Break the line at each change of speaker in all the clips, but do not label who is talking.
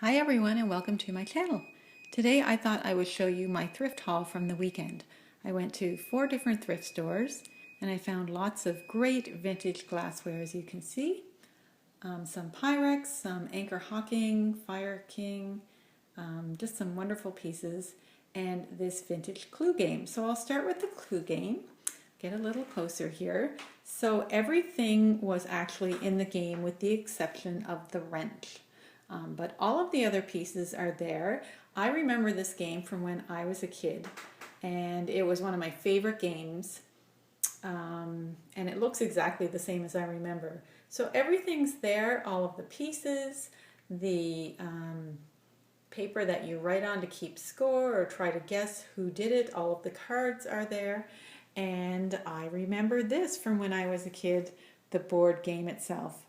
Hi everyone and welcome to my channel. Today I thought I would show you my thrift haul from the weekend. I went to 4 different thrift stores and I found lots of great vintage glassware as you can see. Some Pyrex, some Anchor Hocking, Fire King, just some wonderful pieces and this vintage clue game. So I'll start with the clue game. Get a little closer here. So everything was actually in the game with the exception of the wrench. But all of the other pieces are there. I remember this game from when I was a kid, and it was one of my favorite games. And it looks exactly the same as I remember. So everything's there, all of the pieces, the paper that you write on to keep score or try to guess who did it, all of the cards are there. And I remember this from when I was a kid, the board game itself.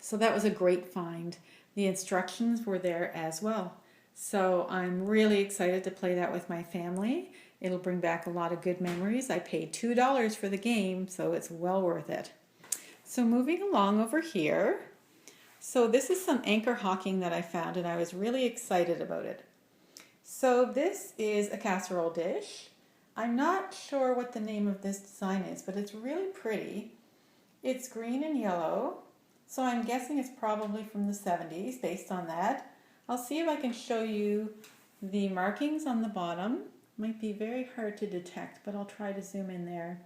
So that was a great find. The instructions were there as well. So I'm really excited to play that with my family. It'll bring back a lot of good memories. I paid $2 for the game, so it's well worth it. So moving along over here. So this is some Anchor Hocking that I found and I was really excited about it. So this is a casserole dish. I'm not sure what the name of this design is, but it's really pretty. It's green and yellow. So I'm guessing it's probably from the 70s based on that. I'll see if I can show you the markings on the bottom. Might be very hard to detect, but I'll try to zoom in there.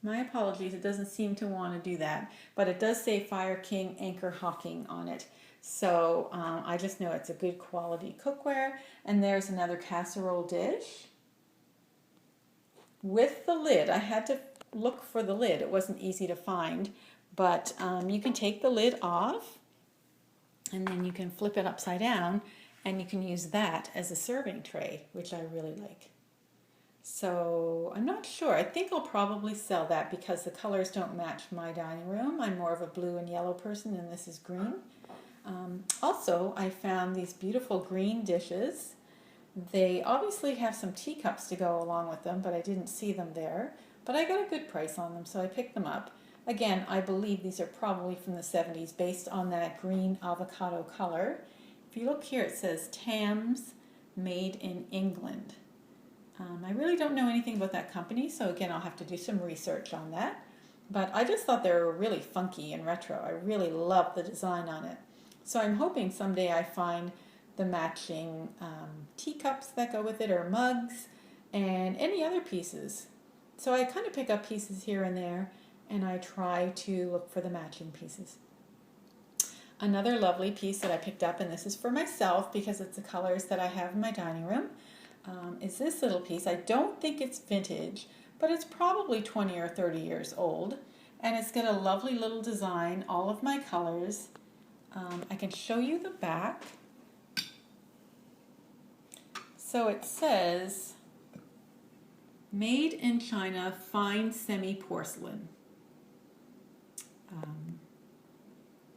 My apologies, it doesn't seem to want to do that, but it does say Fire King Anchor Hocking on it. So I just know it's a good quality cookware. And there's another casserole dish with the lid. I had to look for the lid. It wasn't easy to find. But you can take the lid off and then you can flip it upside down and you can use that as a serving tray, which I really like. So I'm not sure. I think I'll probably sell that because the colors don't match my dining room. I'm more of a blue and yellow person and this is green. Also, I found these beautiful green dishes. They obviously have some teacups to go along with them, but I didn't see them there. But I got a good price on them, so I picked them up. Again, I believe these are probably from the 70s based on that green avocado color. If you look here, it says Tams, made in England. I really don't know anything about that company, so again, I'll have to do some research on that. But I just thought they were really funky and retro. I really love the design on it. So I'm hoping someday I find the matching teacups that go with it or mugs and any other pieces. So I kind of pick up pieces here and there and I try to look for the matching pieces. Another lovely piece that I picked up, and this is for myself because it's the colors that I have in my dining room, is this little piece. I don't think it's vintage, but it's probably 20 or 30 years old. And it's got a lovely little design, all of my colors. I can show you the back. So it says, made in China, fine semi-porcelain.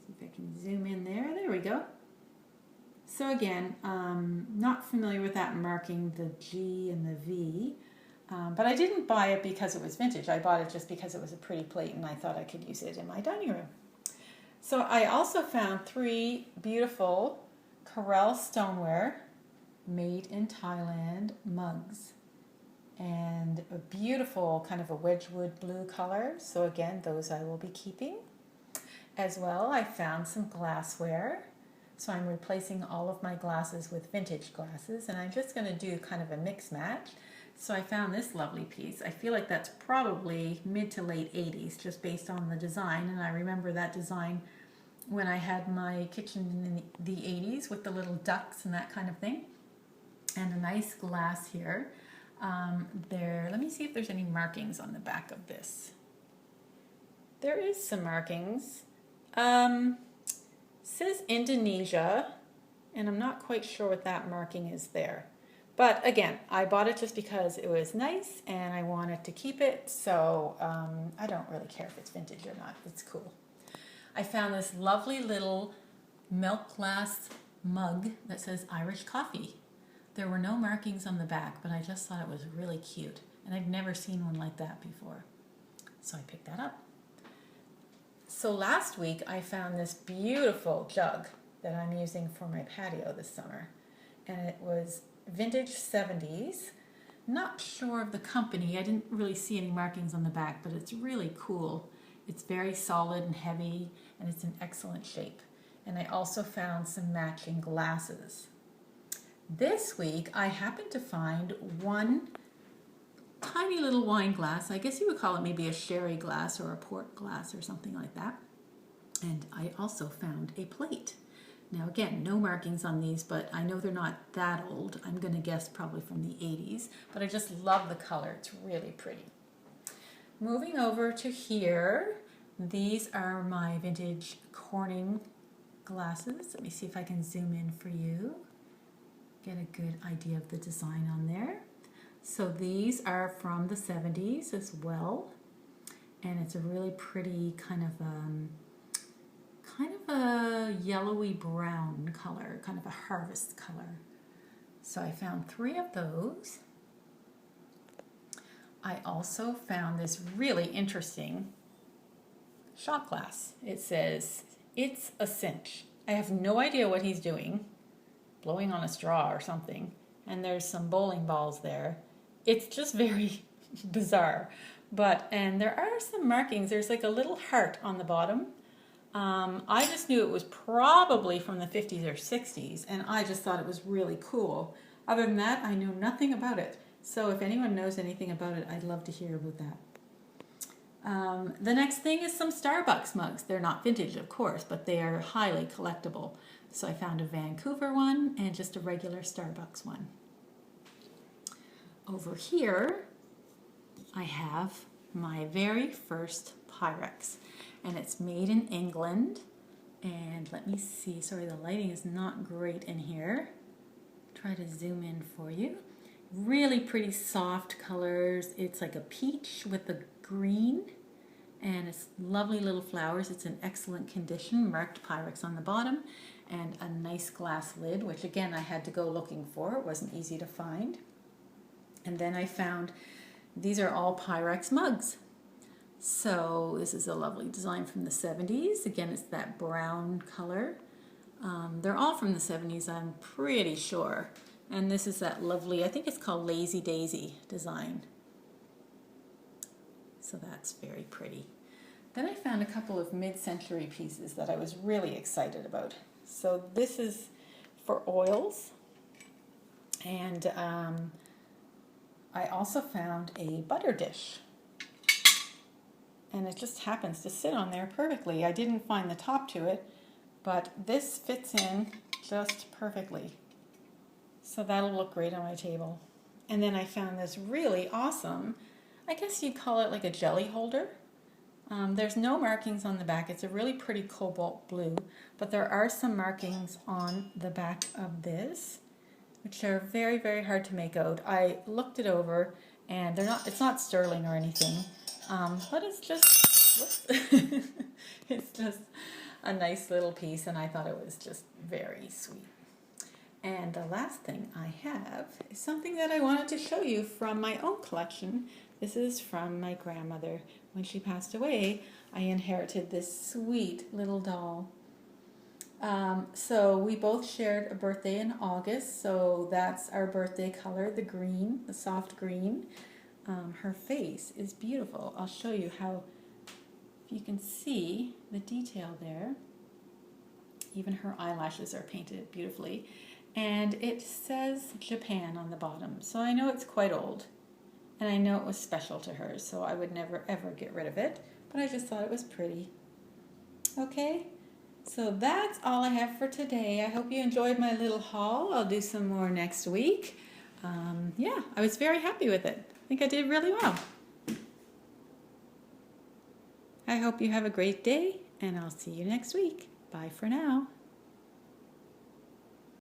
See if I can zoom in there. There we go. So again, not familiar with that marking, the G and the V, but I didn't buy it because it was vintage. I bought it just because it was a pretty plate and I thought I could use it in my dining room. So I also found 3 beautiful Correlle stoneware made in Thailand mugs. And a beautiful kind of a Wedgwood blue color. So again, those I will be keeping. As well, I found some glassware. So I'm replacing all of my glasses with vintage glasses. And I'm just going to do kind of a mix match. So I found this lovely piece. I feel like that's probably mid to late 80s just based on the design. And I remember that design when I had my kitchen in the 80s with the little ducks and that kind of thing. And a nice glass here. Let me see if there's any markings on the back of this. There is some markings. Says Indonesia, and I'm not quite sure what that marking is there. But again, I bought it just because it was nice and I wanted to keep it, so I don't really care if it's vintage or not. It's cool. I found this lovely little milk glass mug that says Irish coffee. There were no markings on the back, but I just thought it was really cute. And I've never seen one like that before. So I picked that up. So last week I found this beautiful jug. that I'm using for my patio this summer. And it was vintage 70s. Not sure of the company. I didn't really see any markings on the back, but it's really cool. It's very solid and heavy, and it's in excellent shape. And I also found some matching glasses. This week, I happened to find one tiny little wine glass. I guess you would call it maybe a sherry glass or a port glass or something like that. And I also found a plate. Now again, no markings on these, but I know they're not that old. I'm going to guess probably from the 80s, but I just love the color. It's really pretty. Moving over to here, these are my vintage Corning glasses. Let me see if I can zoom in for you. Get a good idea of the design on there. So these are from the 70s as well, and it's a really pretty kind of a yellowy brown color, kind of a harvest color. So I found 3 of those. I also found this really interesting shot glass. It says, "It's a cinch." I have no idea what he's doing, blowing on a straw or something, and there's some bowling balls there. It's just very bizarre. And there are some markings. There's like a little heart on the bottom. I just knew it was probably from the 50s or 60s, and I just thought it was really cool. Other than that, I know nothing about it. So if anyone knows anything about it, I'd love to hear about that. The next thing is some Starbucks mugs. They're not vintage, of course, but they are highly collectible. So I found a Vancouver one and just a regular Starbucks one. Over here, I have my very first Pyrex, and it's made in England. And let me see, sorry, the lighting is not great in here. Try to zoom in for you. Really pretty soft colors. It's like a peach with a green, and it's lovely little flowers. It's in excellent condition, marked Pyrex on the bottom, and a nice glass lid, which again I had to go looking for. It wasn't easy to find. And then I found these are all Pyrex mugs. So this is a lovely design from the 70s. Again, it's that brown color. They're all from the 70s, I'm pretty sure. And this is that lovely, I think it's called Lazy Daisy design. So that's very pretty. Then I found a couple of mid-century pieces that I was really excited about. So this is for oils. And I also found a butter dish. And it just happens to sit on there perfectly. I didn't find the top to it, but this fits in just perfectly. So that'll look great on my table. And then I found this really awesome, I guess you'd call it like a jelly holder. There's no markings on the back. It's a really pretty cobalt blue, but there are some markings on the back of this, which are very, very hard to make out. I looked it over, and it's not sterling or anything, but it's just, it's just a nice little piece, and I thought it was just very sweet. And the last thing I have is something that I wanted to show you from my own collection. This is from my grandmother. When she passed away, I inherited this sweet little doll. So we both shared a birthday in August, so that's our birthday color, the green, the soft green. Her face is beautiful. I'll show you how, if you can see the detail there. Even her eyelashes are painted beautifully. And it says Japan on the bottom, so I know it's quite old. And I know it was special to her, so I would never ever get rid of it, but I just thought it was pretty. Okay, so that's all I have for today. I hope you enjoyed my little haul. I'll do some more next week. Yeah, I was very happy with it. I think I did really well. I hope you have a great day, and I'll see you next week. Bye for now.